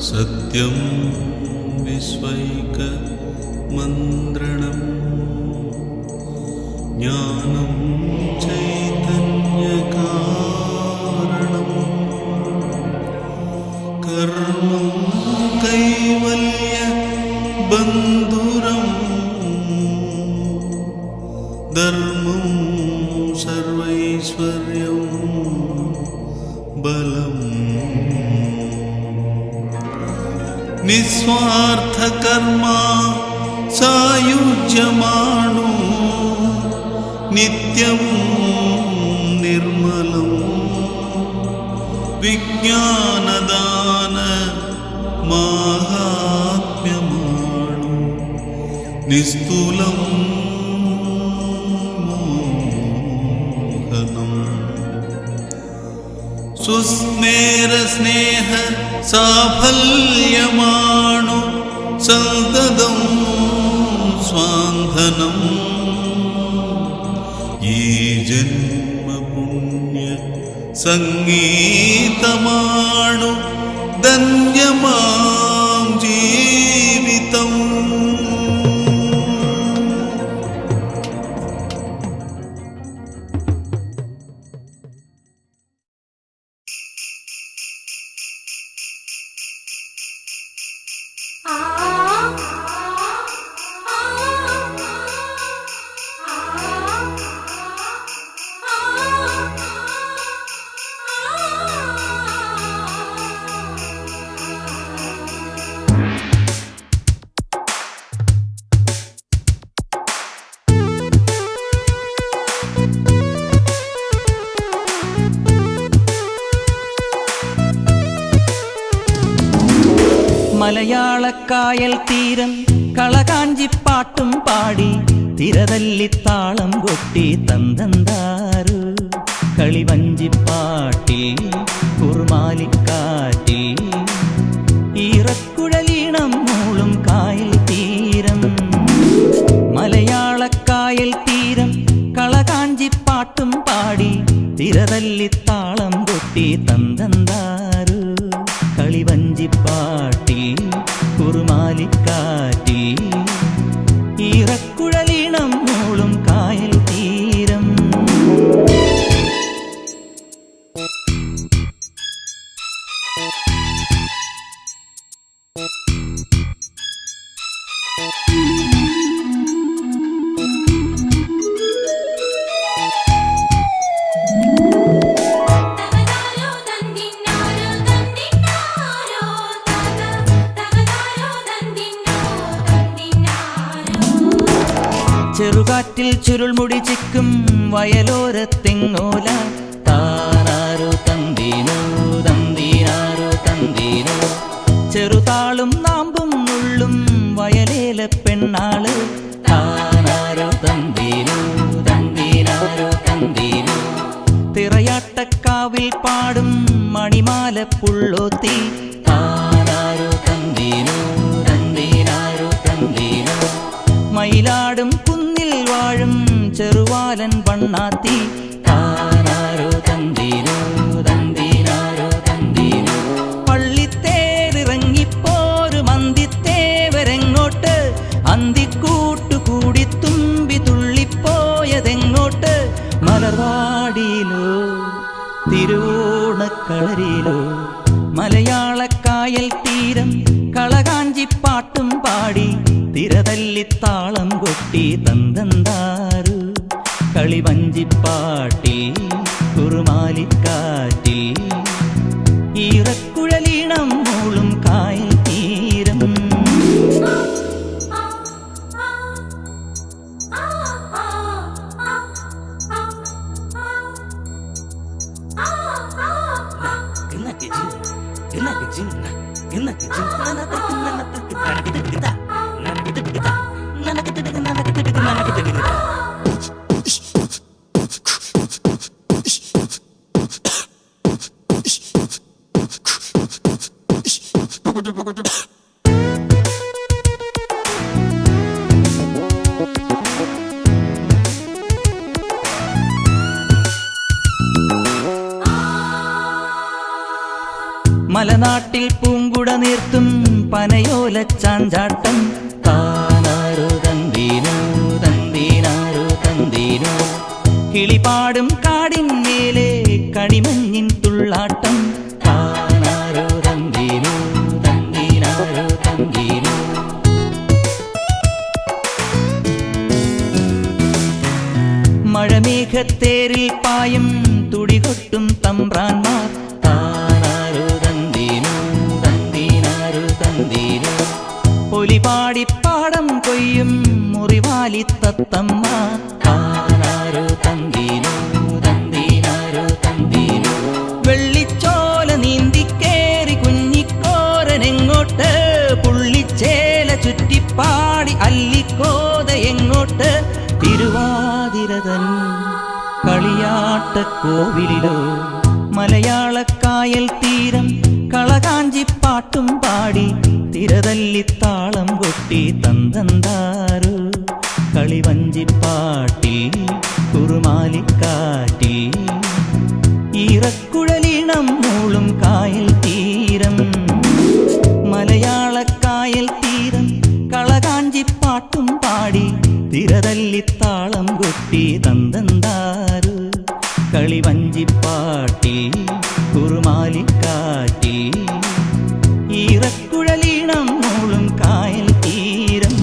സത്യം വിശ്വൈകമന്ത്രണം ജ്ഞാനം ചൈതന്യകാരണം കർമ്മം കൈവല്യ ബന്ധുരം ധർമ്മം സർവൈശ്വര്യം ബലം നിസ്വാർത്ഥ കർമ്മ സായുജ്യമാണു നിത്യം നിർമ്മലം വിജ്ഞാനദാന മാഹാത്മ്യമാണു നിസ്തുലം മോഹനം സുസ്മേര സ്നേഹ സാഫല്യമാണു സന്തതം സ്വാന്തനം ഈ ജന്മപുണ്യ സംഗീതമാണു ധന്യമാം ജീവിതം. മലയാളക്കായൽ തീരം കളകാഞ്ചിപ്പാട്ടും പാടി തിരതല്ലിത്താളം കൊട്ടി തന്തന്താരു കളിവഞ്ചിപ്പാട്ടിൽ കുറുമാലിക്കാറ്റിൽ ഈറക്കുഴലീണം മൂളും കായൽ തീരം. മലയാളക്കായൽ തീരം കളകാഞ്ചിപ്പാട്ടും പാടി തിരതല്ലിത്താളം കൊട്ടി തന്തന്താരു കളിവഞ്ചിപ്പാട്ടിൽ കുറുമാലിക്കാറ്റിൽ ഈറക്കുഴലീണം മൂളും കായൽ തീരം. ചെറുകാറ്റിൽ ചുരുൾമുടി ചിക്കും വയലോരത്തെങ്ങോല താനാരോ തന്തീനോ തന്തീനാരോ തന്തീനോ ചെറുതാളും നാമ്പും നുള്ളും വയലേല പെണ്ണാള് താനാരോ തന്തീനോ തന്തീനാരോ തന്തീനോ തിറയാട്ടക്കാവിൽ പാടും മണിമാല പുള്ളോത്തി താനാരോ തന്തീനോ തന്തീനാരോ തന്തീനോ മയിലാടും കുന്നിൽ വാഴും ചെറുവാലൻ വണ്ണാത്തി താനാരോ തന്തീനോ തന്തീനാരോ തന്തീനോ പള്ളിത്തേരിറങ്ങിപ്പോരു മന്തിത്തേവരെങ്ങോട്ട് അന്തിക്കൂട്ടു കൂടി തുമ്പി തുള്ളിപ്പോയതെങ്ങോട്ട് മലർവാടിയിലോ തിരുവോണക്കളരിയിലോ മലയാളക്കായൽ തീരം കളകാഞ്ചിപ്പാട്ടും പാടി തിരതല്ലിത്താളം കൊട്ടി തന്തന്താരു കളിവഞ്ചിപ്പാട്ടിൽ കുറുമാലിക്കാറ്റിൽ ഈറക്കുഴലീണം മൂളും കായൽ തീരം. മലനാട്ടിൽ പൂങ്കുട നീർത്തും പനയോല ചാഞ്ചാട്ടം താനാരോ തന്തീനോ തന്തീനാരോ തന്തീനോ കിളിപാടും കാടിന്മേലെ കണിമഞ്ഞിൻ തുള്ളാട്ടം താനാരോ തന്തീനോ തന്തീനാരോ തന്തീനോ മഴമേഘത്തേരിൽ പായും തുടികൊട്ടും തമ്പ്രാന്മാർ താനാരോ തന്തീനോ തന്തീനാരോ തന്തീനോ പൊലിപാടിപ്പാടം കൊയ്യും മുറിവാലി തത്തമ്മ താനാരോ തന്തീനോ തന്തീനാരോ തന്തീനോ വെള്ളിച്ചോല നീന്തിക്കേറി കുഞ്ഞിക്കോരനെങ്ങോട്ട് പുള്ളിച്ചേല ചുറ്റിപ്പാടി അല്ലിക്കോത എങ്ങോട്ട് തിരുവാതിരതൻ കളിയാട്ടക്കോവിലിലോ മലയാളക്കായൽ തീരം കളകാഞ്ചിപ്പാട്ടും പാടി തിരതല്ലിത്താളം കൊട്ടി തന്തന്താരു കളിവഞ്ചിപ്പാട്ടിൽ കുറുമാലിക്കാറ്റിൽ ഈറക്കുഴലീണം മൂളും കായൽ തീരം മലയാളക്കായൽ തീരം കളകാഞ്ചിപ്പാട്ടും പാടി തിരതല്ലിത്താളം കൊട്ടി തന്തന്താരു കളിവഞ്ചിപ്പാട്ടിൽ കുറുമാലിക്കാറ്റിൽ ഈറക്കുഴലീണം മൂളും കായൽ തീരം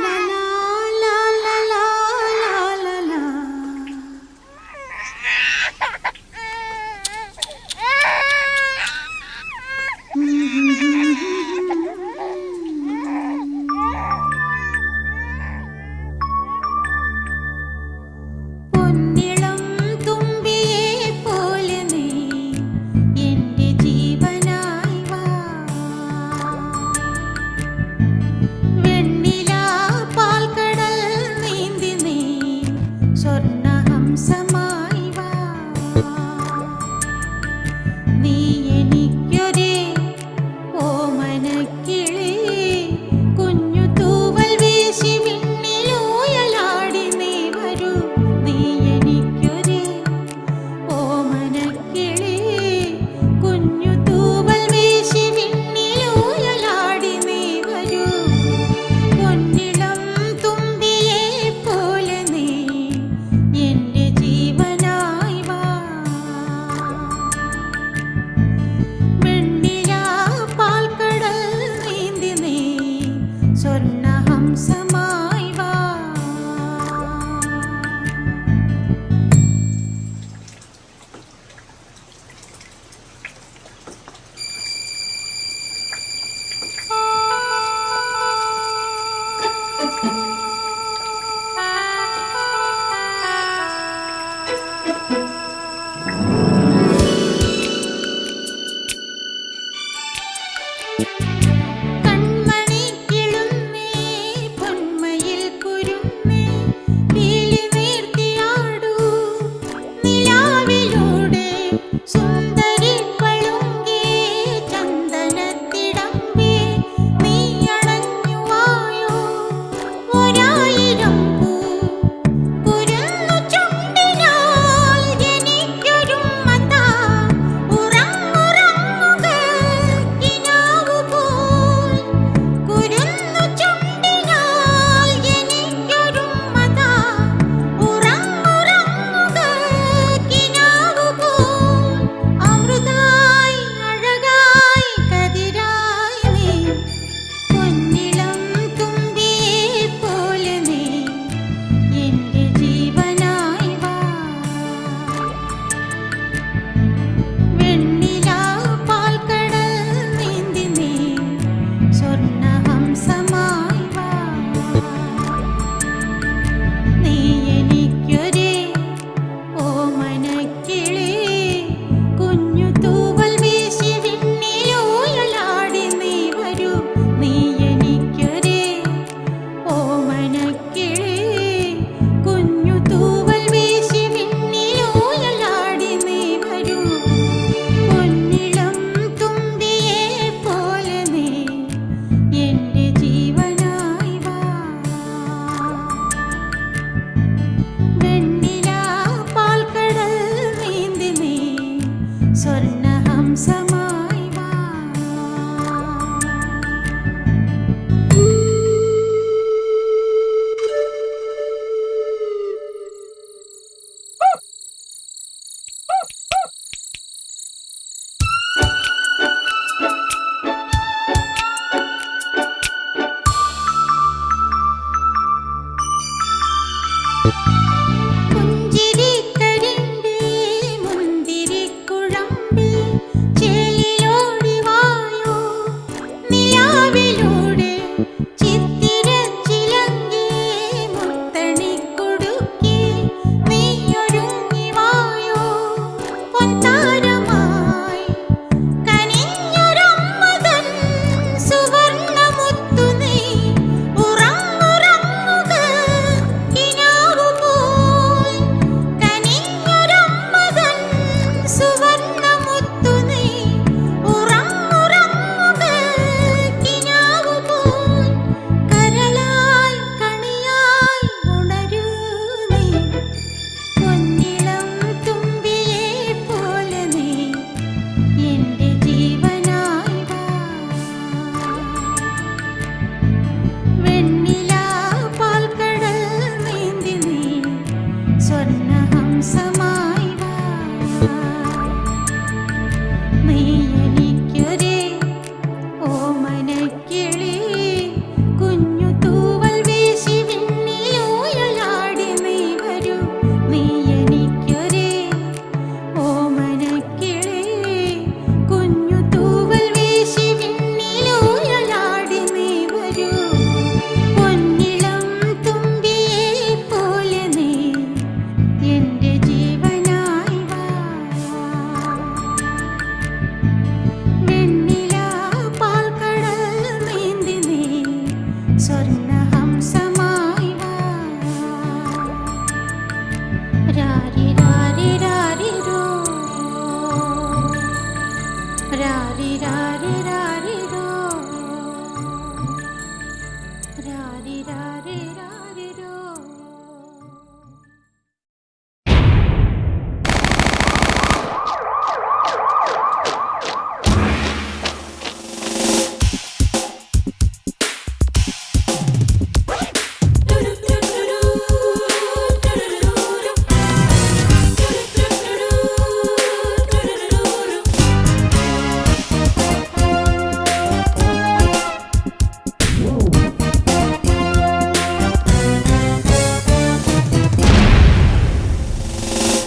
la la la la la la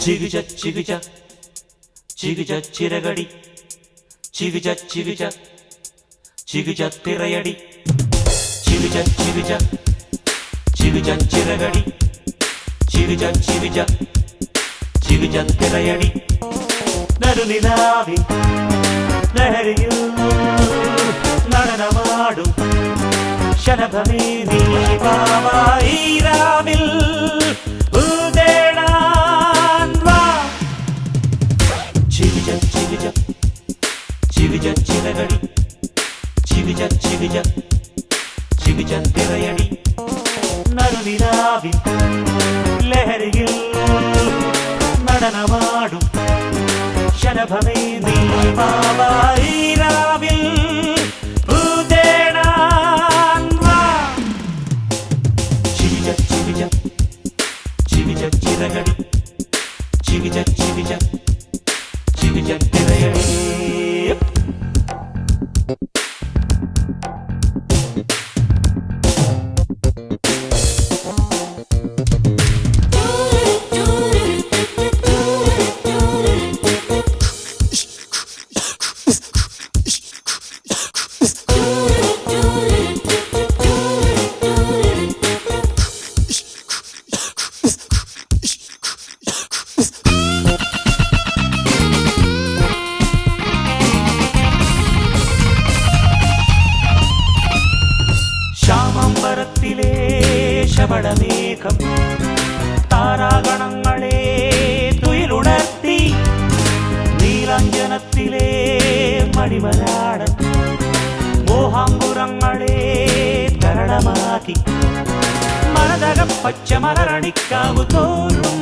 ചികിച ചികിച ചികിച ചിരകടി ചികിച ചികിച ചികിച തിറയടി ചികിച ചികിച ചികിച ചിരകടി ചികിച ചികിച ചികിച തിറയടി നടുനിലാവിൻ ലഹരിയിൽ നടനമാടും ശലഭമേ നീ വാവായി രാവിൽ ചികിച ചിരകടി ചികിച ചികിച ചികിച തിറയടി നടുനിലാവിൻ ലഹരിയിൽ നടനമാടും ശലഭമേ നീ വാവായി രാവിൽ ചികിച ചികിച ചികിച ചിരകടി ചികിച ചികിച ചികിച തിറയടി ശ്യാമംബരത്തിലെ ശബളമേഘം താരാഗണങ്ങളെ തുയിലുണർത്തി നീലാഞ്ജനത്തിലെ മണിമരാടൻ മോഹാങ്കുരങ്ങളെ തരളമാക്കി മരതകം പച്ചമലരണിക്കാവു തോറും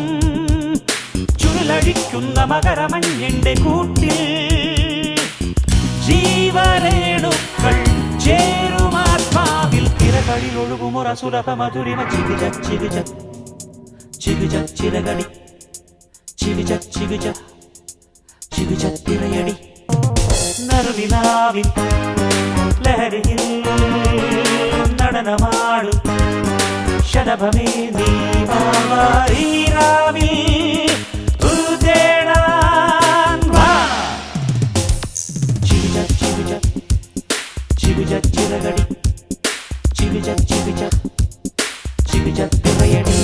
ചുരുളഴിക്കുന്ന മകരമഞ്ഞിന്റെ കൂട്ടിൽ ജീവരേണുക്കൾ ചേരുമാത്മാവിൽ തിരകളിൽ ഒഴുകുമൊര സുലഭ മധുരിമ ചികിച ചികിച ചികിച ചിരകടി ചികിച ചികിച ചികിച തിറയടി നറുനിലാവിൻ ലഹരിയിൽ നടനമാടും ശലഭമേ നീ വാവായിരാവിൽ ഉതേടാൻ വാ. ചിവിജ ചിവിജ ചിവിജ ചിറകടി ചിവിജ ചിവിജ ചിവിജ തിറയടി.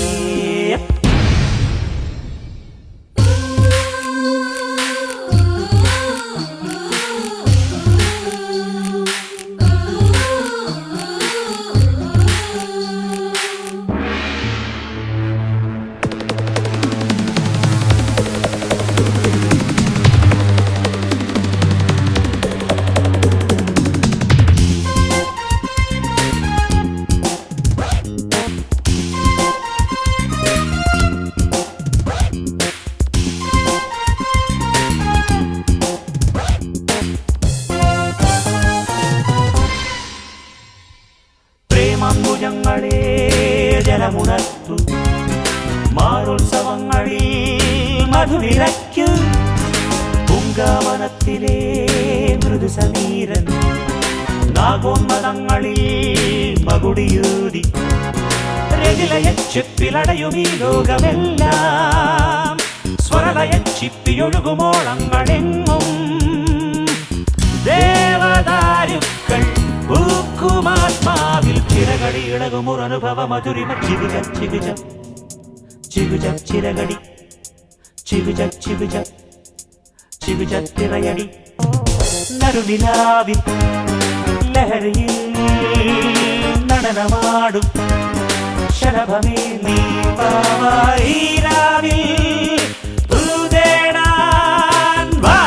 പ്രേമാംബുജങ്ങളെ ജലമുണർത്തു മാറുത്സവങ്ങളിൽ മധുനിരയ്ക്കു. പൂങ്കാവനത്തിലെ മൃദുസമീരൻ നാഗോന്മതങ്ങളിൽ മകുടിയൂതി. രതിലയച്ചിപ്പിലടയുമീ ലോകമെല്ലാം സ്വരലയച്ചിപ്പിയൊഴുകുമോളങ്ങളെങ്ങും. ദേവദാരുക്കൾ പൂക്കുമാത്മാവിൽ ചിറകടി ഇളകുമൊരനുഭവ മധുരിമ. ചിവിജ ചിവിജ ചിവിജ ചിറകടി ചിവിജ ചിവിജ ചിവിജ തിറയടി. നറുനിലാവിൽ ലഹരിയിൽ നടനമാടും ശലഭമേ നീ വാവായിരാവിൽ ഉതേടാൻ വാ.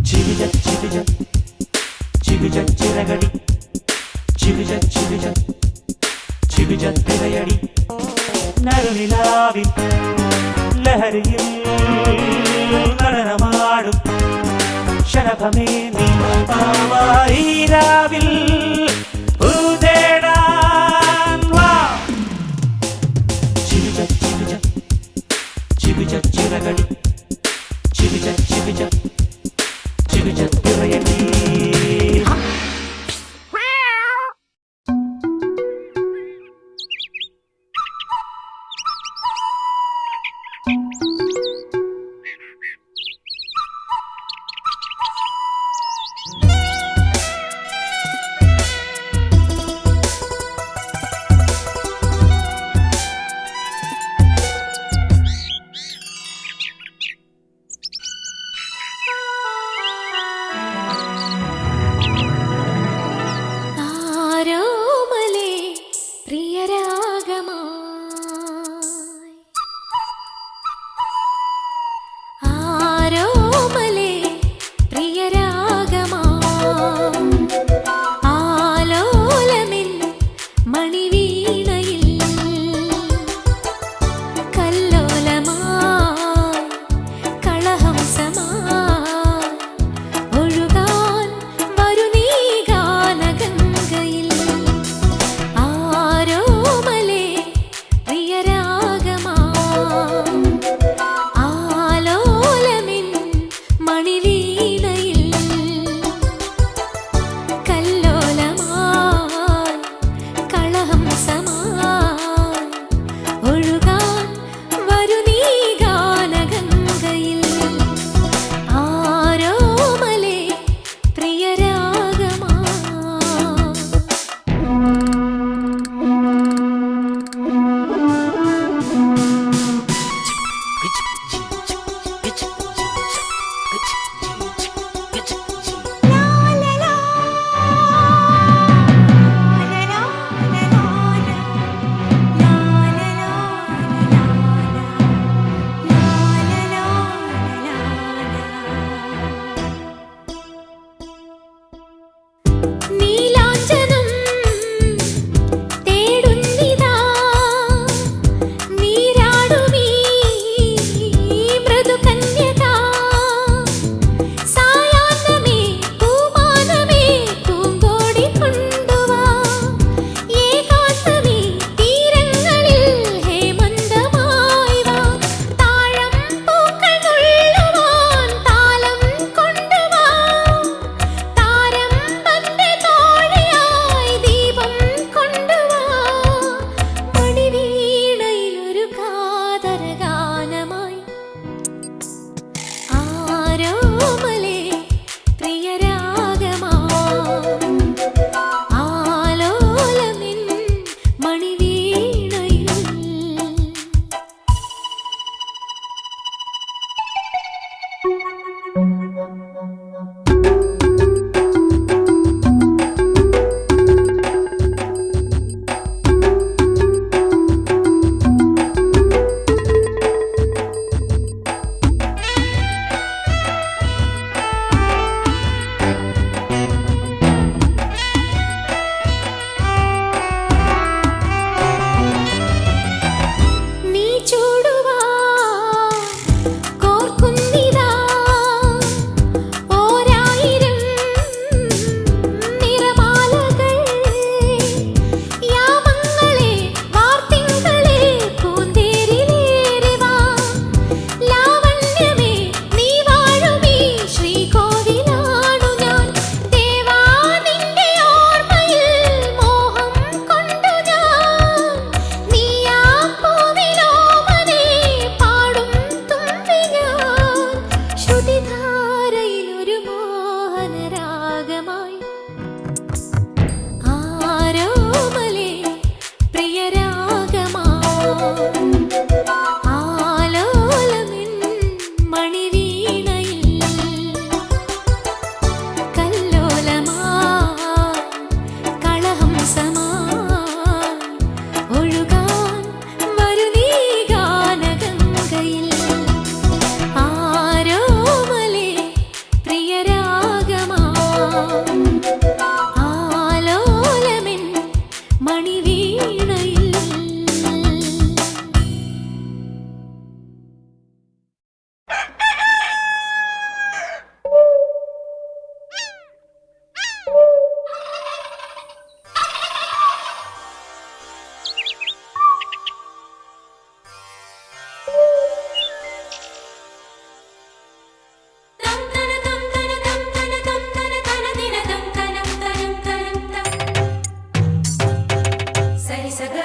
ചിവിജ ചിവിജ ചിവിജ ചിറകടി ചിവിജ ചിവിജ ചിവിജ തിറയടി. നറുനിലാവിൽ ലഹരിയിൽ നടനമാടും ശലഭമേ നീ വാവായിരാവിൽ ഉതേടാൻ വാ. ചിവിജ ചിവിജ ചിവിജ ചിറകടി ചിവിജ ചിവിജ ചിവിജ തിറയടി. ആരോമലേ പ്രിയരാഗമായി ആരോമലേ പ്രിയരാഗമായി ആലോലമിൻ മണിവീണയിൽ കല്ലോലമായി കളഹംസമായി ഒഴുകാൻ വരുനീ ഗാനഗംഗയിൽ. ആരോമലേ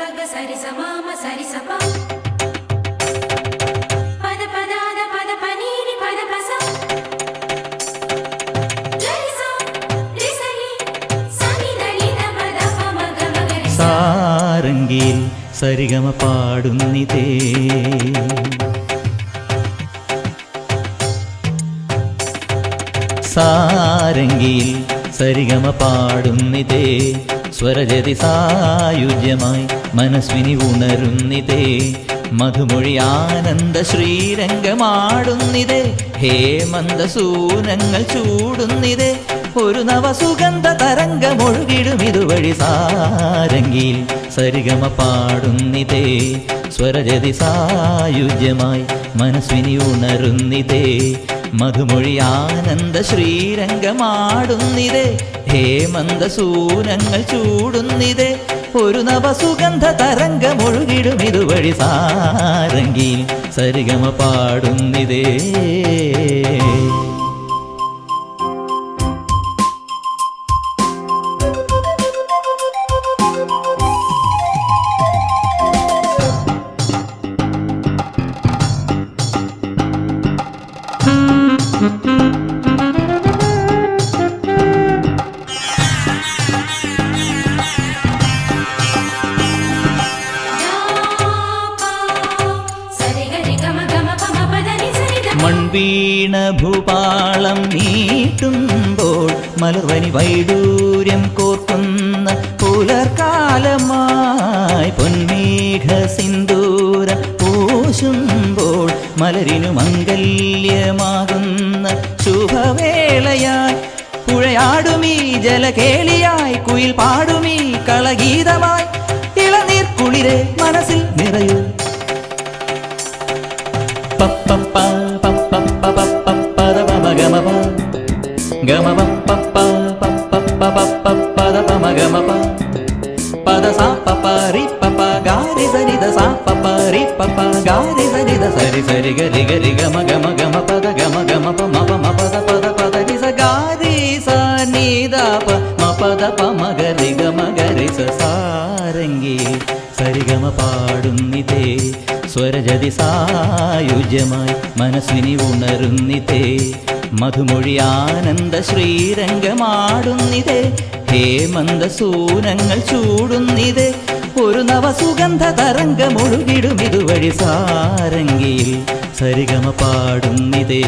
గగ సరి సమామ సరి సప పద పదాద పద పనీని పద పస లరిసా రిసలి సని దని ద పద పమ గమ గరి സാരംഗിയിൽ സരിഗമ പാടുന്നിതേ സാരംഗിയിൽ സരിഗമ പാടുന്നിതേ സ്വരജതി സായുജ്യമായി മനസ്വിനി ഉണരുന്നിതേ മധുമൊഴി ആനന്ദ ശ്രീരംഗമാടുന്നിതേ ഹേമന്ദസൂനങ്ങൾ ചൂടുന്നിതേ ഒരു നവസുഗന്ധ തരംഗമൊഴുകിടും ഇതുവഴി സാരംഗിയിൽ സരിഗമ പാടുന്നിതേ സ്വരജതി സായുജ്യമായി മനസ്വിനി ഉണരുന്നിതേ മധുമൊഴി ആനന്ദ ശ്രീരംഗമാടുന്നിതേ ഹേമന്ദസൂനങ്ങൾ ചൂടുന്നിതേ ഒരു നവസുഗന്ധ തരംഗമൊഴുകിടും ഇതുവഴി സാരംഗിയിൽ സരിഗമ പാടുന്നിതേ മൺവീണ ഭൂപാളം നീട്ടുമ്പോൾ മലർവനി വൈഡൂര്യം കോർക്കുന്ന പുലർക്കാലമായി പൊന്മേഘ സിന്ദൂരം പൂശുമ്പോൾ മലരിനു മംഗല്യമാകുന്ന ശുഭവേളയായി പുഴയാടുമീ ജലകേളിയായി കുയിൽ പാടുമീ കളഗീതമായി ഇളനീർ കുളിരെ മനസ്സിൽ നിറയൂ സരി സരി ഗരി ഗരി ഗമ ഗമ ഗമ പദ ഗമ ഗമ പ മ പ മ പദ പദ പദ രി സ ഗാരി സ നീ ദ പ മ പദ പ മ ഗരി ഗമ ഗരി സ സാരംഗി സരിഗമ പാടുന്നിതേ സ്വരജതി സായുജ്യമായി മനസ്വിനി ഉണരുന്നിതേ മധുമൊഴി ആനന്ദ ശ്രീരംഗമാടുന്നിതേ ഹേമന്ദസൂനങ്ങൾ ചൂടുന്നിതേ ഒരു നവസുഗന്ധ തരംഗമൊഴുകിടും ഇതുവഴി സാരംഗിയിൽ സരിഗമ പാടുന്നിതേ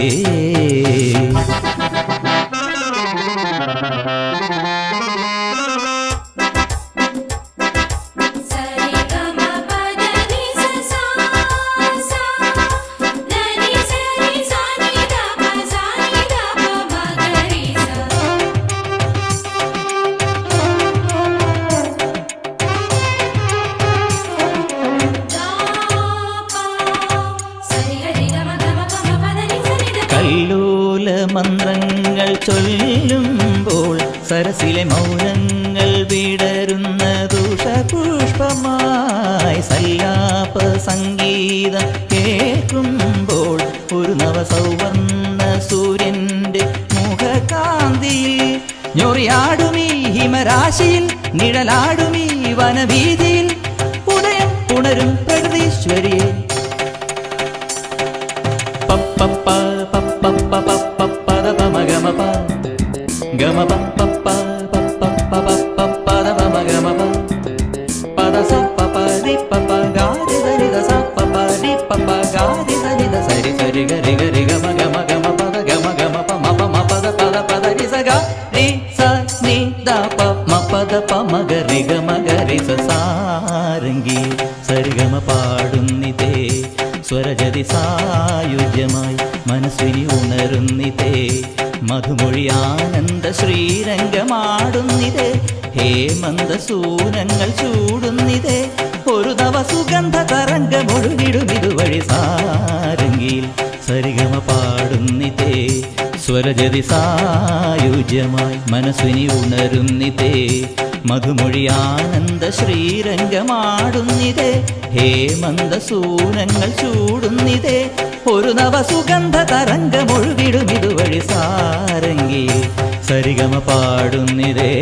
കല്ലോല മന്ത്രങ്ങൾ ചൊല്ലുമ്പോൾ സരസിലെ മൗനങ്ങൾ വിടരുന്ന ദുഷപുഷ്പമായി സല്ലാപ സംഗീതം കേൾക്കുമ്പോൾ ഒരു നവസൗവർണ്ണ സൂര്യന്റെ മുഖകാന്തിയിൽ ഞൊറിയാടുമീ ഹിമരാശിയിൽ നിഴലാടുമീ വനവീതിയിൽ ഉദയം ഉണരും പ്രകൃതീശ്വരിയെ ഗമ പ പ പ പ പ പ പ പദ പ മ ഗമ പ പദ സ പ പ രി പ പ ഗാരി സരി ദ സ പ പ രി പ പ ഗാരി സരി ദ സരി സരി ഗരി ഗരി ഗമ ഗമ ഗമ പദ ഗമ ഗമ പ മ പ മ പദ പദ പദ രി സ ഗ രി സ നി ദ പ മ പദ പ മ ഗരി ഗമ ഗരി സ സാരംഗി സരിഗമ പാടുന്നിതേ സ്വരജതി സായുജ്യമായി മനസ്വിനി ഉണരുന്നിതേ മധുമൊഴി ആനന്ദ ശ്രീരംഗമാടുന്നിതേ ഹേമന്ദസൂനങ്ങൾ ചൂടുന്നിതേ ഒരു നവസുഗന്ധ തരംഗമൊഴുകിടും ഇതുവഴി സാരംഗിയിൽ സരിഗമ പാടുന്നിതേ സ്വരജതി സായുജ്യമായി മനസ്വിനി ഉണരുന്നിതേ മധുമൊഴി ആനന്ദ ശ്രീരംഗമാടുന്നിതേ ഹേമന്ദസൂനങ്ങൾ ചൂടുന്നിതേ ഒരു നവസുഗന്ധ തരംഗമൊഴുകിടും ഇതുവഴി സാരംഗിയിൽ സരിഗമ പാടുന്നിതേ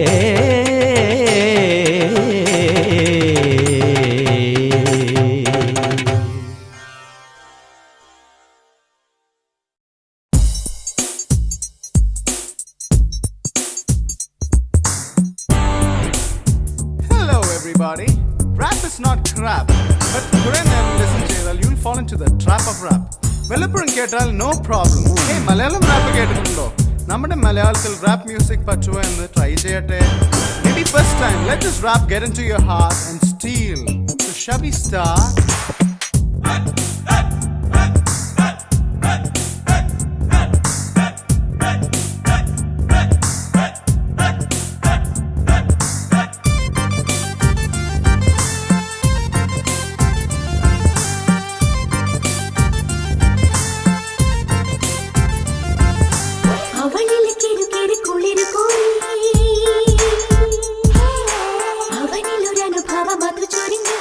But കുറെ നേരം ലിസൺ ചെയ്താൽ you will fall into the trap of rap. വല്ലപ്പോഴും കേട്ടാൽ നോ പ്രോബ്ലം. ഏയ് മലയാളം റാപ്പ് കേട്ടിട്ടുണ്ടോ? നമ്മുടെ മലയാളത്തിൽ റാപ്പ് മ്യൂസിക് പറ്റുമോ എന്ന് ട്രൈ ചെയ്യട്ടെ. Maybe first time, let this rap get into your heart and steal. So shall we start? അവളിൽ കിരുകിരി കുളിരു കോരി അവനിലൊരു അനുഭവം അത് ചൊരിഞ്ഞു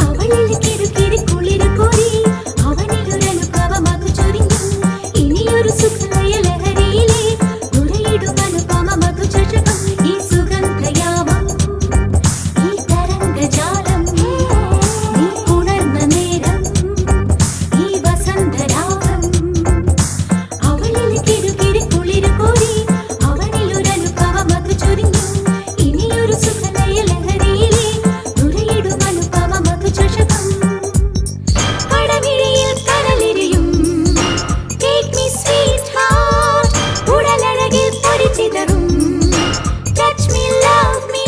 അവളിൽ കിരുകിരി കുളിരു കോരി അവനിലൊരു അനുഭവം അത് ചൊരിഞ്ഞു ഇനിയൊരു സുഖലയ ലഹരിയിലെ ഉറയിടും അനുപമം അത് ചഷകം ഈ സുഗന്ധയാമം ഈ തരംഗജാലം നീ ഉണർന്ന നേരം ഈ വസന്തരാഗം അവളിൽ കിരുകിരി കുളിരു കോരി അവനിലൊരു അനുഭവം അത് ചൊരിഞ്ഞു ഇനിയൊരു സുഖലയ ലഹരിയിലെ ഉറയിടും അനുപമം അത് ചഷകം കടവിഴിയിൽ കടലിരിയും Take me sweetheart ഉടലഴകിൽ പൊരിച്ചിതറും Touch me, love me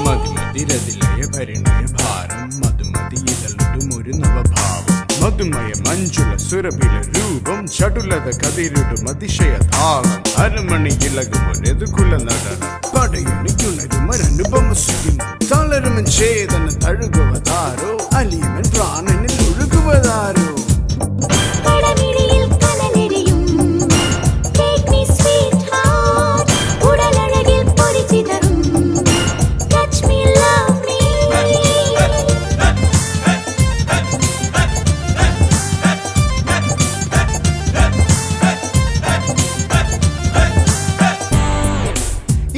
മതിമതിരതിലയ പരിണയ ഭാരം മധുമതി ഇതളുടും ഒരു നവഭാവം മധുമയ മഞ്ജുള സുരഭില രൂപം ചടുലത കതിരിടും അതിശയ താളം അരമണി ഇളകും ഒരെതുകുല നടനം പടയണിക്കുണരും ഒരനുപമ സുഖിനം തളരുമൻ ചേതന തഴുകുവതാരോ അലിയമൻ പ്രാണനിൽ ഒഴുകുവതാരോ കടവിഴിയിൽ കടലിരിയും Take me sweetheart ഉടലഴകിൽ പൊരിച്ചിതറും Touch me, love me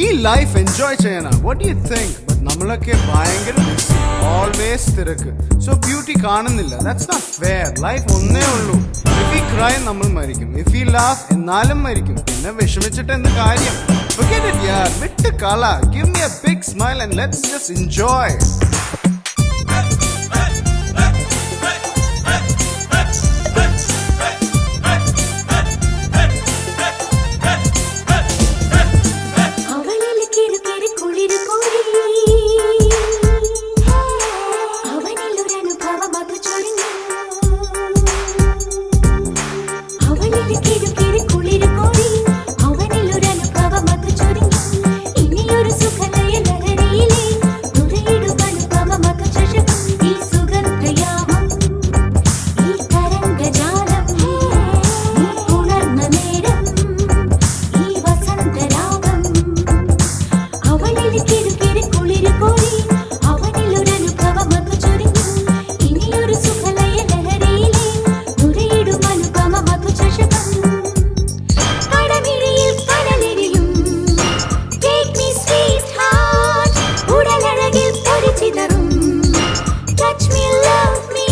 ഈ ലൈഫ് എൻജോയ് ചെയ്യണം. What do you think? But നമ്മളൊക്കെ ഭയങ്കര ഓൾവേസ് തിരക്ക്. സോ ബ്യൂട്ടി കാണുന്നില്ല. That's not fair. ലൈഫ് ഒന്നേ ഉള്ളൂ. ഇഫ് വി ക്രൈ നമ്മൾ മരിക്കും. ഇഫ് വി ലാഫ് എന്നാലും മരിക്കും. പിന്നെ വിഷമിച്ചിട്ട് എന്ത് കാര്യം? Forget it, yaar. വിട്ട് കള. Give me a big smile and let's just enjoy. അവളിൽ കിരുകിരി കുളിരു കോരി അവനിലൊരു അനുഭവം അത് ചൊരിഞ്ഞു അവളിൽ കിരുകിരി കുളിരു കോരി അവനിലൊരു അനുഭവം അത് ചൊരിഞ്ഞു ഇനിയൊരു സുഖലയ ലഹരിയിലെ ഉറയിടും അനുപമം അത് ചഷകം ഈ സുഗന്ധയാമം ഈ തരംഗജാലം നീ ഉണർന്ന നേരം ഈ വസന്തരാഗം അവളിൽ കിരുകിരി കുളിരു കോരി അവനിലൊരു അനുഭവം അത് ചൊരിഞ്ഞു ഇനിയൊരു സുഖലയ ലഹരിയിലെ ഉറയിടും അനുപമം അത് ചഷകം കടവിഴിയിൽ കടലിരിയും Take me sweetheart ഉടലഴകിൽ പൊരിച്ചിതറും Touch me, love me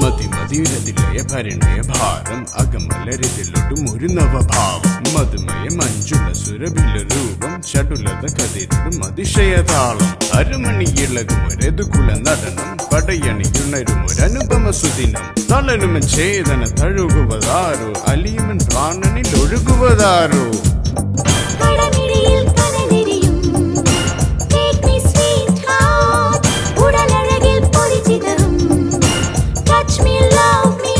മതിമതിരതിലയ പരിണയ ഭാരം അകമലരിതിലൊടും ഒരു നവഭാവം മധുമയ മഞ്ജുള സുരഭില രൂപം ചടുലത കതിരിടും അതിശയ താളം അരമണി ഇളകും ഒരെതുകുല നടനം പടയണിയുണരും ഒരനുപമ സുദിനം തളരുമൻ ചേതന തഴുകുവതാരോ അലിയമൻ പ്രാണനിൽ ഒഴുകുവതാരോ കടവിഴിയിൽ കടലിരിയും Take me sweetheart ഉടലഴകിൽ പൊരിച്ചിതറും Touch me, love me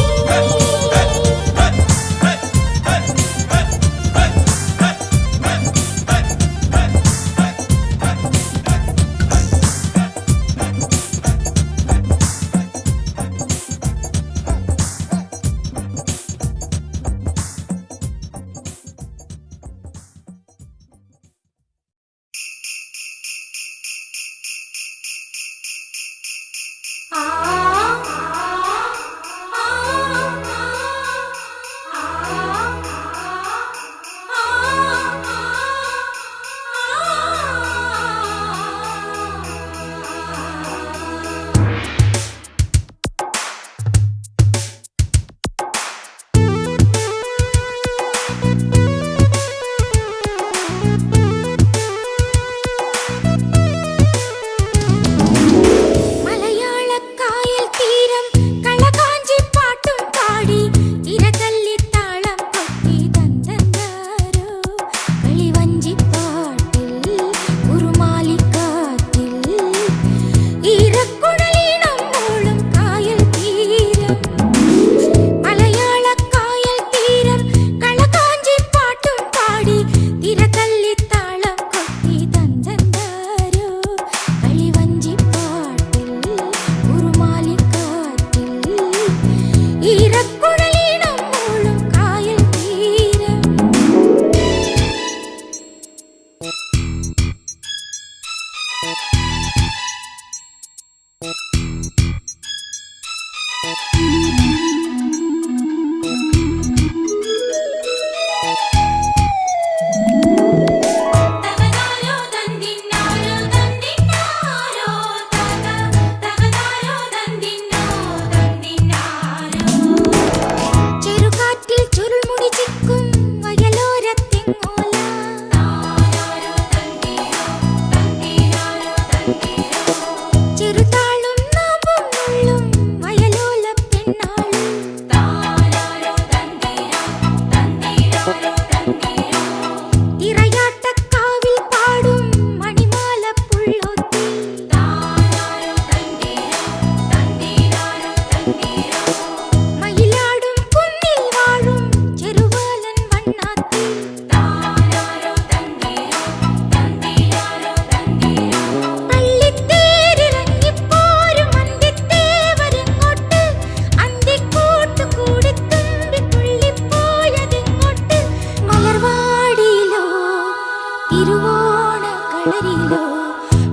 തിരുവോണ കളരിയിലോ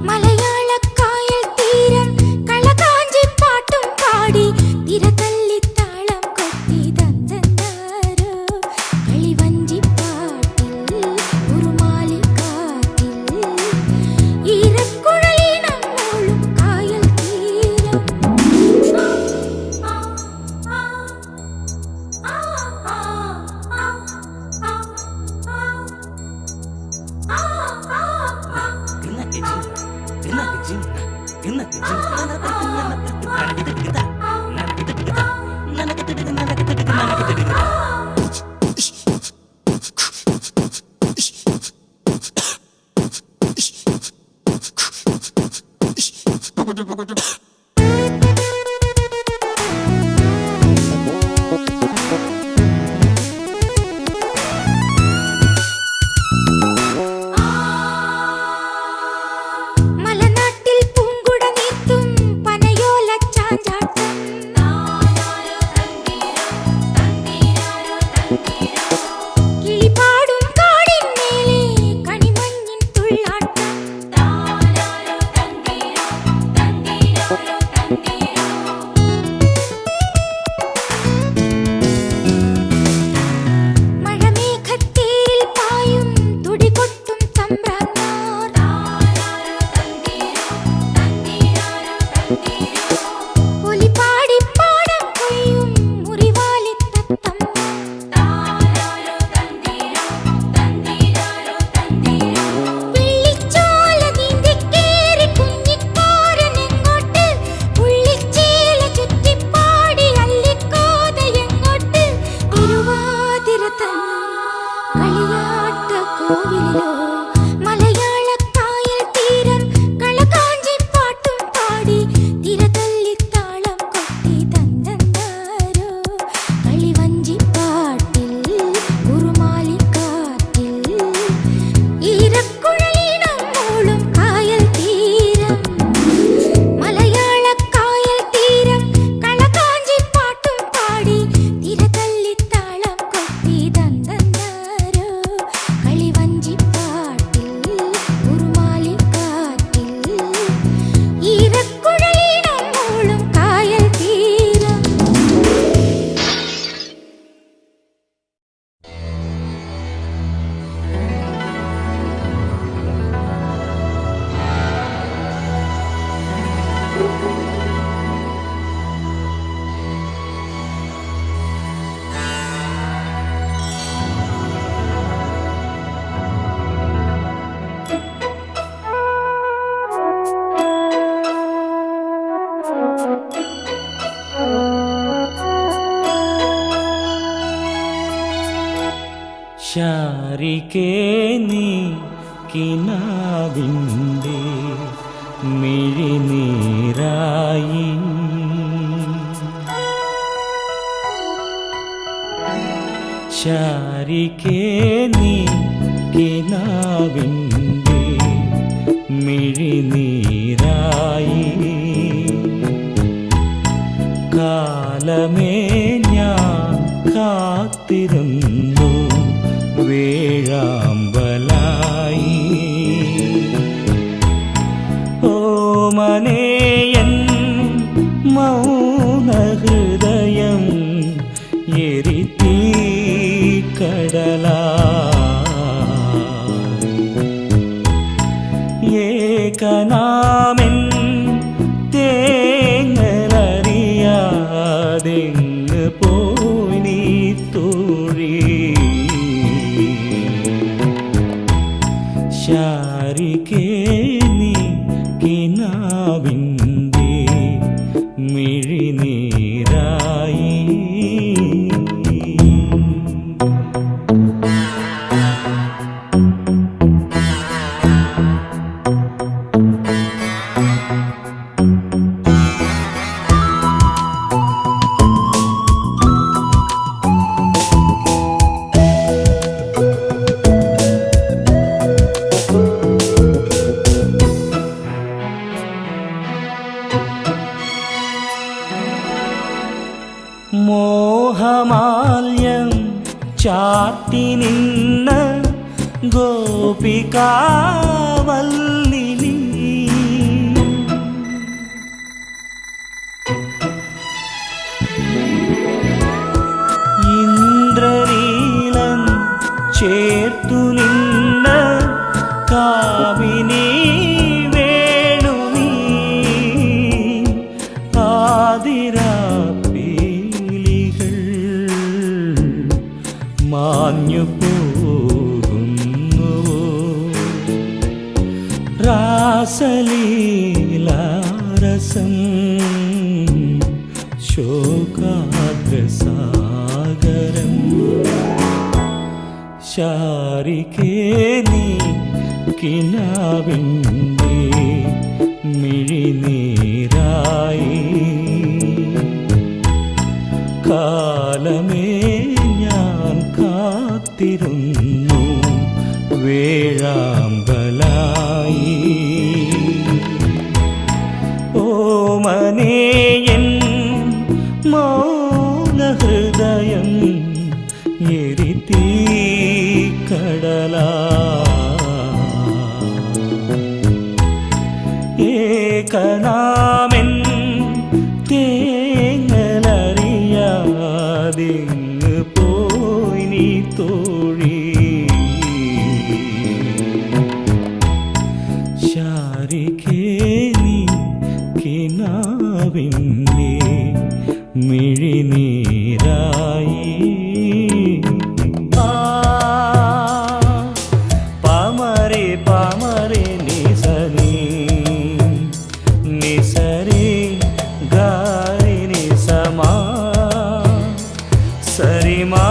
മലയാളക്കായൽ തീരം കളകാഞ്ചി പാട്ടും പാടി തിരതല്ലി താളം കൊട്ടി തന്തന്നാരോ കളിവഞ്ചി പാട്ടിൽ ഉറുമാലിക്കാറ്റിൽ ഈരക്കുഴലിനം മൂളും കായൽ തീരം മലനാട്ടിൽ പൂങ്കുട നീത്തും പനയോല ചാഞ്ചാട്ടം കിളിപാടും കാടിന്മേലെ കണിമഞ്ഞിൻ തുള്ളാട്ടം മഴമേഘത്തേരിൽ പായും തുടികൊട്ടും തമ്പ്രാന്മാർ ഒലിപാടി പാടം കൊയ്യും മുറിവാലിത്തത്തമ്മ വെള്ളിച്ചോല നീന്തിക്കേറി കുഞ്ഞിക്കോരനെങ്ങോട്ട് പുള്ളിച്ചേല ചുറ്റിപ്പാടി അല്ലിക്കോതയെങ്ങോട്ട് തിരുവാതിരത്തൻ കളിയാട്ട കോവിലിലോ മലയാളക്കായൽ തീരം കളകാഞ്ചി പാട്ടും പാടി തിരതല്ലി താളം കൊട്ടി തന്തന്നാരോ കളിവഞ്ചി പാട്ടിൽ ഉറുമാലിക്കാറ്റിൽ ഈരക്കുഴലിനം മൂളും കായൽ തീരം മലയാളക്കായൽ തീരം കളകാഞ്ചി പാട്ടും പാടി തിരതല്ലി താളം കൊട്ടി തന്തന്നാരോ കളിവഞ്ചി പാട്ടിൽ ഉറുമാലിക്കാറ്റിൽ ഈരക്കുഴലിനം മൂളും കായൽ തീരം ശാരികേ നീ കിനാവിൻ്റെ മിഴിനീരായി ശാരികേ നീ കിനാവിൻ്റെ മിഴിനീരായി കാലമേ ഞാൻ കാത്തിരുന്നു വേഴാമ്പലായി ഓമനേയൻ മൗനഹൃദയം എരിത്തീ കടലായി ഏകനാമെൻ തേങ്ങലറിയാതെങ്ങ് പോയി നീ തോഴി ശാരികേ നീ കിനാവിൻ്റെ മിഴിനീരായി ഗോപികാവല്ലിനി ഇന്ദ്രനീലൻ ചേർത്തു നിന്ന കാമിനി വേണുനീ ആതിരാപ്പീലികൾ മാഞ്ഞു പോകുന്നു രാസലീലാരസം ശോകാദ്രസാഗരം ശാരികേ നീ കിനാവിൻ്റെ മിഴിനീരായി കാലമേ ഞാൻ കാത്തിരുന്നു വേഴാമ്പലായി ഓമനേയൻ മൗനഹൃദയം എരിതീ കടലാ ഏകനാമൻ തേങ്ങലറിയാതിങ്ങ് പോയി നീ തോഴി ശാരികേ നീ കിനാവിൻ്റെ മിഴിനീരായി പാമരേ പാമരേ നിസനി നിസരി ഗാരി നിസമാ സരിമാ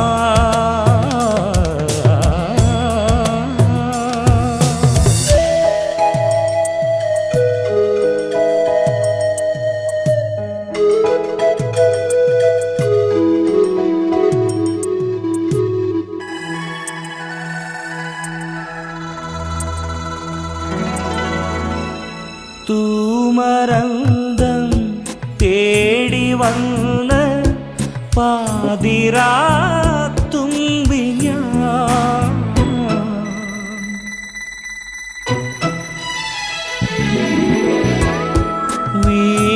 തൂമരന്തം തേടി വന്ന പാതിരാത്തുമ്പി ഞാൻ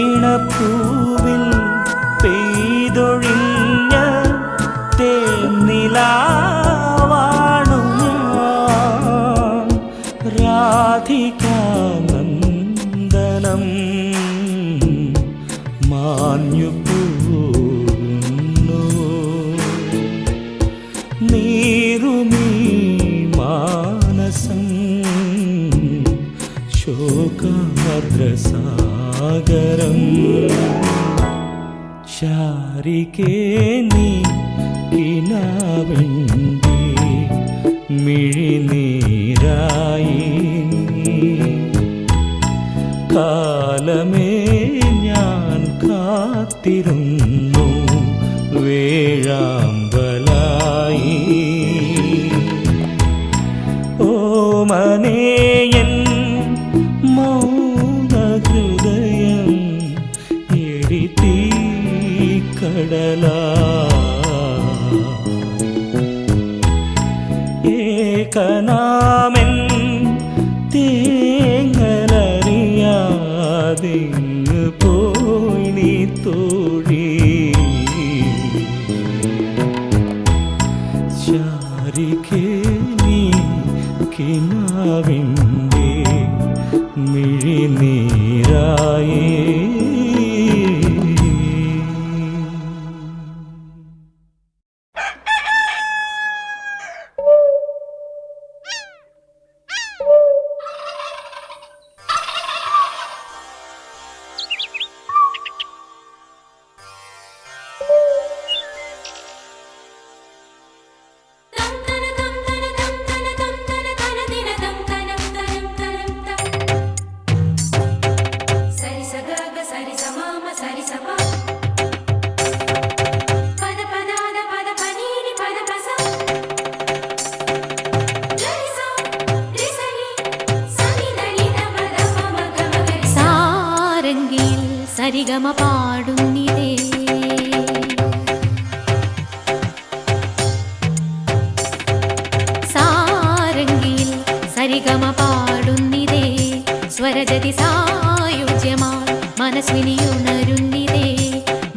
വീണപ്പൂവിൽ പെയ്തൊഴിഞ്ഞ തേന്നിലാവാണു ഞാൻ രാധികാനന്ദനം മാഞ്ഞു പോകുന്നു നീറുമീ മാനസം ശോകാർദ്രസാഗരം ശാരികേ നീ കിനാവിൻ്റെ മിഴിനീരായി കാലമേ ഞാൻ കാത്തിരുന്നു വേഴാമ്പലായി ഓമനേയൻ മൗനഹൃദയം എരിതീ കടലാ ഏകനാമൻ തേങ്ങലറിയാതിങ്ങ് പോയി നീ തോഴി ശാരികേ നീ കിനാവിൻ്റെ മിഴിനീരായി സരിഗമ പാടുന്നിതേ സാരംഗിയിൽ പാടുന്നിതേ സ്വരജതി സായുജ്യമായി മനസ്വിനിയുണരുന്നിതേ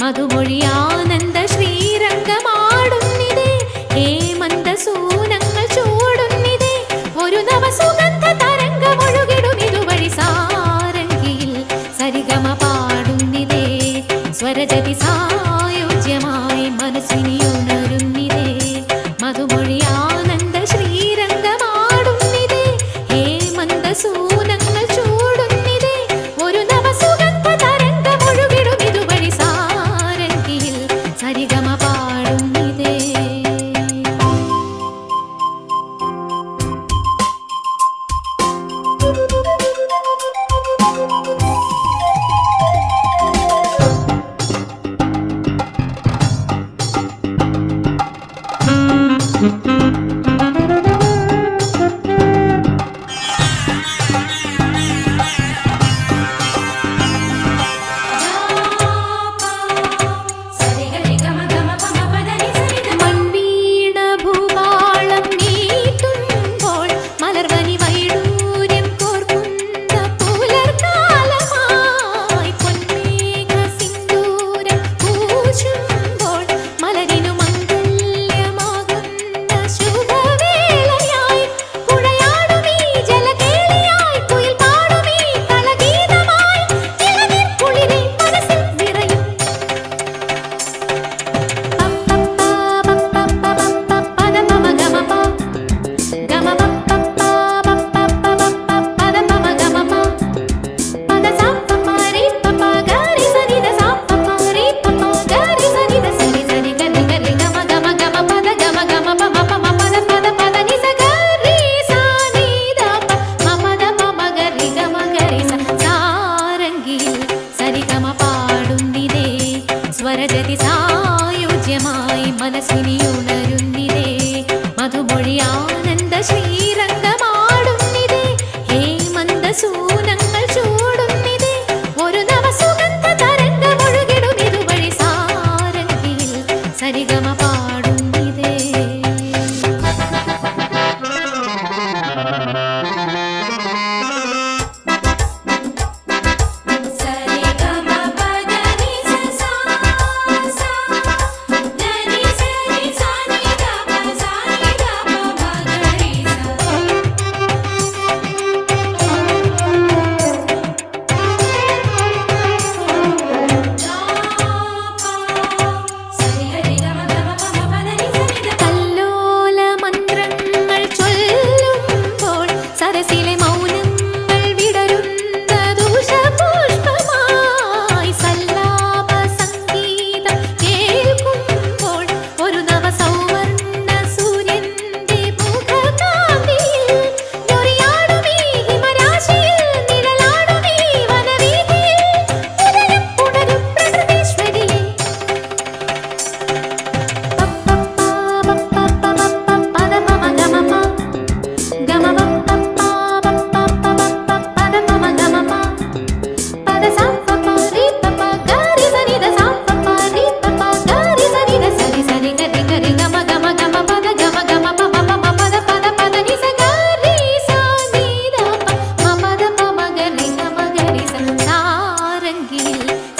മധുമൊഴി ആനന്ദ ശ്രീരംഗമാടുന്നിതേ ഹേമന്ത സൂനങ്ങൾ ചൂടുന്നിതേ ഒരു നവസുഗന്ധ തരംഗമൊഴുകിടും ഇതുവഴി സാരംഗിയിൽ സരിഗമ പാടുന്നിതേ സ്വരജതി സായുജ്യമായി മനസ്വിനിയുണരുന്നിതേ മധുമൊഴി ആനന്ദ ശ്രീരംഗമാടുന്നിതേ ഹേമന്ത സൂനങ്ങൾ ചൂടുന്നിതേ ഒരു നവസുഗന്ധ തരംഗമൊഴുകിടും ഇതുവഴി സാരംഗിയിൽ സരിഗമ പാടുന്നിതേ മൺവീണ ഭൂപാളം നീട്ടുമ്പോൾ മലർവനി വൈഡൂര്യം കോർക്കുന്ന പുലർക്കാലമായി പൊന്മേഘ സിന്ദൂരം പൂശുമ്പോൾ മലരിനു മംഗല്യമാകുന്ന ശുഭവേളയായി കുഴയാടുമീ ജലകേളിയായി കുയിൽ പാടുമീ കളഗീതമായി ഇളനീർ കുളിരിൽ മനസ്സിൽ നിറയും സ്വരജതി സായുജ്യമായി മനസ്വിനിയുണരുന്നിതേ മധുമൊഴി ആനന്ദ ശ്രീരംഗമാടുന്നിതേ ഹേമന്ത സൂനങ്ങൾ ചൂടുന്നിതേ ഒരു നവസുഗന്ധ തരംഗമൊഴുകിടും ഇതുവഴി സാരംഗിയിൽ സരിഗമ പാടുന്നിതേ കല്ലോല മന്ത്രങ്ങൾ ചൊല്ലുമ്പോൾ സരസിലെ മൗനങ്ങൾ വിടരുന്ന ദൂഷപുഷ്പമായി സല്ലാപ സംഗീതം കേൾക്കുമ്പോൾ ഒരു നവസൗവർണ്ണ സൂര്യന്റെ മുഖകാന്തിയിൽ ഞൊറിയാടുമീ ഹിമരാശിയിൽ നിഴലാടുമീ വനവീഥിയിൽ ഉദയം ഉണരും പ്രകൃതീശ്വരിയെ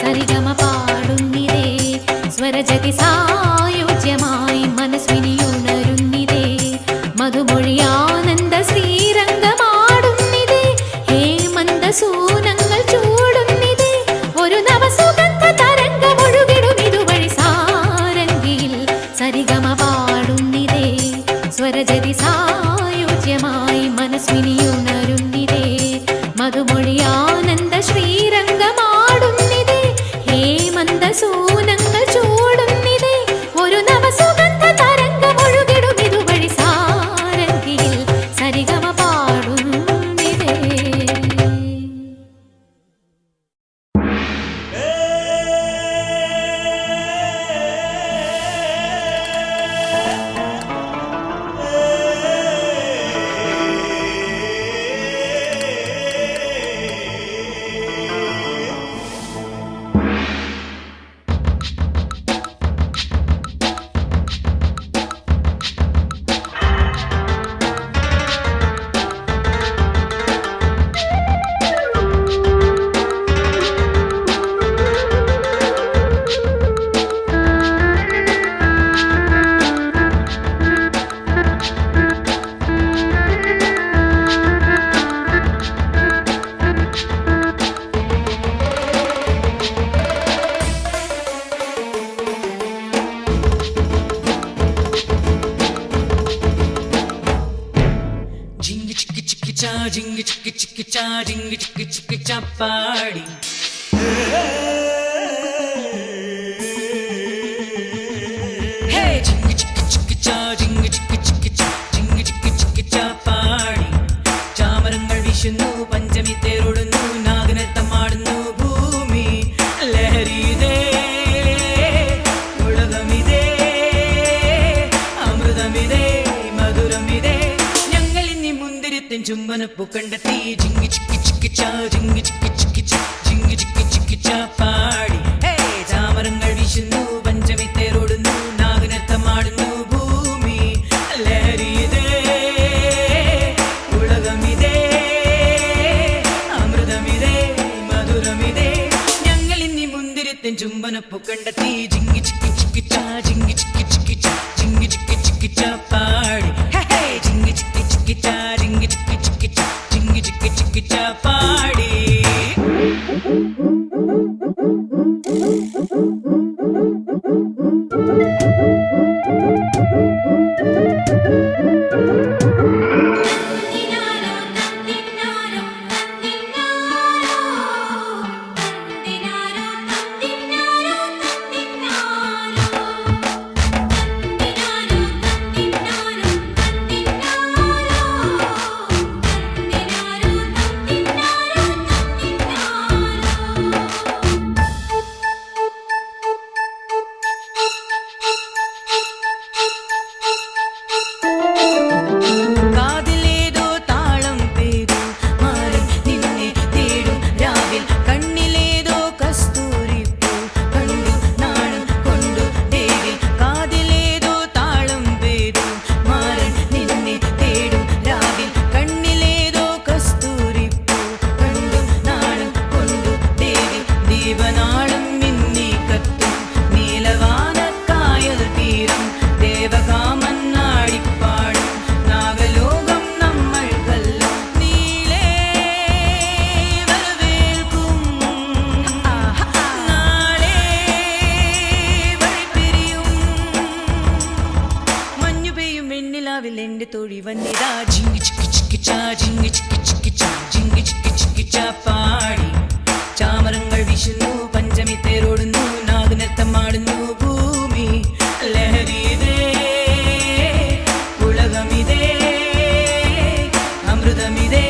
സരിഗമ പാടുന്നിതേ സ്വരജതി സായുജ്യമായി മനസ്വിനിയുണരുന്നിതേ മധുമൊഴി ആനന്ദ ശ്രീരംഗമാടുന്നിതേ ഹേമന്ത സൂനങ്ങൾ ചൂടുന്നിതേ ഒരു നവസുഗന്ധ തരംഗമൊഴുകിടും ഇതുവഴി സാരംഗിയിൽ സരിഗമ പാടുന്നിതേ സ്വരജതി സായുജ്യമായി മനസ്വിനിയുണരുന്നിതേ മധുമൊഴി ആനന്ദ ശ്രീരംഗമാടുന്നിതേ ഹേമന്ത സൂനങ്ങൾ ചൂടുന്നിതേ ഒരു നവസുഗന്ധ തരംഗമൊഴുകിടും ഇതുവഴി സാരംഗിയിൽ സരിഗമ പാടുന്നിതേ ജിങ്കി ചിക്കി ചിക്കി ചാ ജിങ്കി ചിക്കി ചിക്കി ചാപ്പാടി ഹേ ജിങ്കി ചിക്കി ചിക്കി ചാ ജിങ്കി ചിക്കി ചിക്കി ചാ ജിങ്കി ചിക്കി ചിക്കി ചാപ്പാടി ചാമരങ്ങൾ വീശുന്നു പഞ്ചമി തേരോടുന്നു നാഗനൃത്തമാടുന്നു ഭൂമി ലഹരിതേ ഉലകമിതേ അമൃതമിതേ മധുരമിതേ ഞങ്ങൾ ഇനി മുന്തിരിത്തിൻ ചുംബനപ്പൂ കണ്ടെത്തി ജിങ്കി ചിക്കി ചിക്കി ചാ ജിങ്കി ചിക്കി ചിക്കി ചാ ജിങ്കി ചിക്കി ചിക്കി ചാപ്പാടി ഹേ ചാമരങ്ങൾ വീശുന്നു പഞ്ചമി തേരോടുന്നു നാഗനൃത്തമാടുന്നു ഭൂമി ലഹരിതേ ഉലകമിതേ അമൃതമിതേ മധുരമിതേ ഞങ്ങൾ ഇനി മുന്തിരിത്തിൻ ചുംബനപ്പൂ കണ്ടെത്തി ജിങ്കി ചിക്കി ചിക്കി ചാ ജിങ്കി ചിക്കി ചിക്കി ചാ ജിങ്കി ചിക്കി ചിക്കി ചാപ്പാടി ഹേ ജിങ്കി ചിക്കി ചിക്കി ചാ ജിങ്കി ചിക്കി ചിക്കി ചാ ജിങ്കി ചിക്കി ചിക്കി ചാപ്പാടി തന്നിനാരോ തന്നിനാരോ തന്നിനാരോ തന്നിനാരോ തന്നിനാരോ തന്നിനാരോ തന്നിനാരോ തന്നിനാരോ കാതിലേതോ താളം പേരു മാറി നിന്നെ തേടും രാവിൽ കണ്ണിലേതോ കസ്തൂരിപ്പൂ കണ്ടു നാണം കൊണ്ടു ദേവി കാതിലേതോ താളം പേരു മാറി നിന്നെ തേടും രാവിൽ കണ്ണിലേതോ കസ്തൂരിപ്പൂ കണ്ടു നാണം കൊണ്ടു ദേവി ദീപനാളം മിന്നി കത്തും നീലവാനക്കായൽ തീരം ദേവകാമൻ നാടിപ്പാടും നാഗലോകം നമ്മൾ കല്ലും നീലേ വരവേൽക്കും നാളെ വഴിപിരിയും മഞ്ഞു പെയ്യും വെണ്ണിലാവിൽ എന്റെ തൊഴി വന്നിതാ ജിങ്കി ചിക്കി ചിക്കി ചാ ജിങ്കി ചിക്കി ചിക്കി ചാ ജിങ്കി ചിക്കി ചിക്കി ചാപ്പാടി ചാമരങ്ങൾ വീശുന്നു പഞ്ചമി തേരോടുന്നു നാഗനൃത്തമാടുന്നു ഭൂമി ലഹരിതേ ഉലകമിതേ അമൃതമിതേ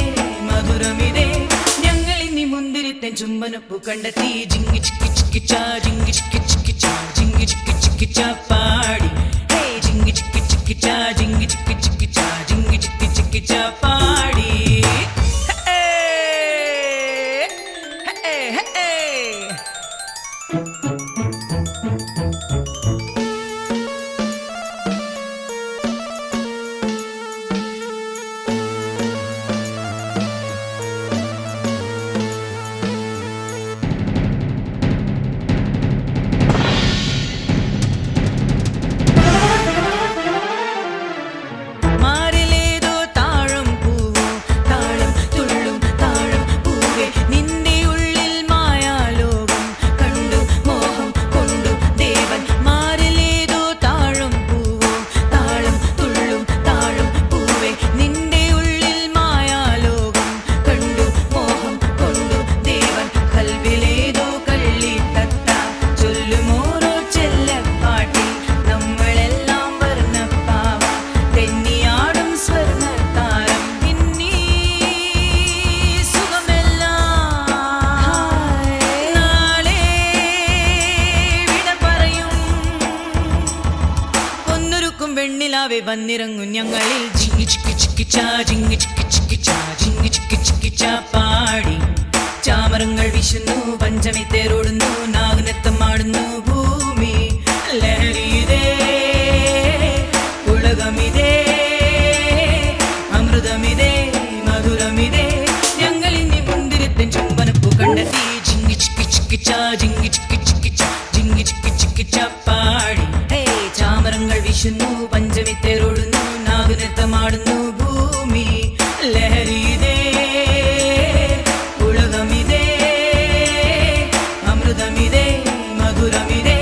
മധുരമിതേ ഞങ്ങൾ ഇനി മുന്തിരിത്തൻ ചുംബനപ്പൂ കണ്ടെത്തി ജിങ്കി ചിക്കി ചിക്കി ചാ ജിങ്കി ചിക്കി ചിക്കി ചാ ജിങ്കി ചിക്കി ചിക്കി ചാപ്പാടി ഹേ ജിങ്കി ചിക്കി ചിക്കി ചാ ജിങ്കി ചിക്കി ചിക്കി ചാ ജിങ്കി ചിക്കി ചിക്കി ചാപ്പാടി ഹേ ഹേ ഹേ മാറിലേതോ താഴം പൂവോ താളം തുള്ളും താഴം പൂവേ നിന്റെ ഉള്ളിൽ മായാലോകം കണ്ടു മോഹം കൊണ്ടു ദേവൻ മാറിലേതോ താഴം പൂവോ താളം തുള്ളും താഴം പൂവേ നിന്റെ ഉള്ളിൽ മായാലോകം കണ്ടു മോഹം കൊണ്ടു ദേവൻ കൽവിലേതോ കള്ളിത്തത്ത ചൊല്ലുമോരോ ചെല്ലപ്പാട്ടിൽ നമ്മളെല്ലാം വർണ്ണപ്പാവ തെന്നിയാടും സ്വർണ്ണത്താരം ഇന്നീ സുഖമെല്ലാം നാളെ വിട പറയും ഒന്നൊരുക്കും വെണ്ണിലാവെ വന്നിറങ്ങും ഞങ്ങളിൽ ജിങ്കി ചിക്കി ചിക്കി ചാ ജിങ്കി ചിക്കി ചിക്കി ചാ ജിങ്കി ചിക്കി ചിക്കി ചാപ്പാടി ചാമരങ്ങൾ വീശുന്നു പഞ്ചമി തേരോടുന്നു നാഗനൃത്തമാടുന്നു ഭൂമി ലഹരിതേ ഉലകമിതേ അമൃതമിതേ മധുരമിതേ ഞങ്ങൾ ഇനി മുന്തിരിത്തൻ ചുംബനപ്പൂ കണ്ടെത്തി ജിങ്കി ചിക്കി ചിക്കി ചാ ജിങ്കി ചിക്കി ചിക്കി ചാ ജിങ്കി ചിക്കി ചിക്കി ചാപ്പാടി ഹേ ചാമരങ്ങൾ വീശുന്നു പഞ്ചമി തേരോടുന്നു നാഗനൃത്തമാടുന്നു ഭൂമി ലഹരിതേ ഉലകമിതേ അമൃതമിതേ മധുരമിതേ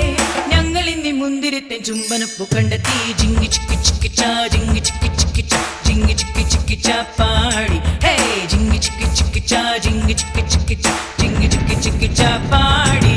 ഞങ്ങൾ ഇനി മുന്തിരിത്തൻ ചുംബനപ്പൂ കണ്ടെത്തി ജിങ്കി ചിക്കി ചിക്കി ചാ ജിങ്കി ചിക്കി ചിക്കി ചാ ജിങ്കി ചിക്കി ചിക്കി ചാപ്പാടി ഹേ പൂച്ച പാടി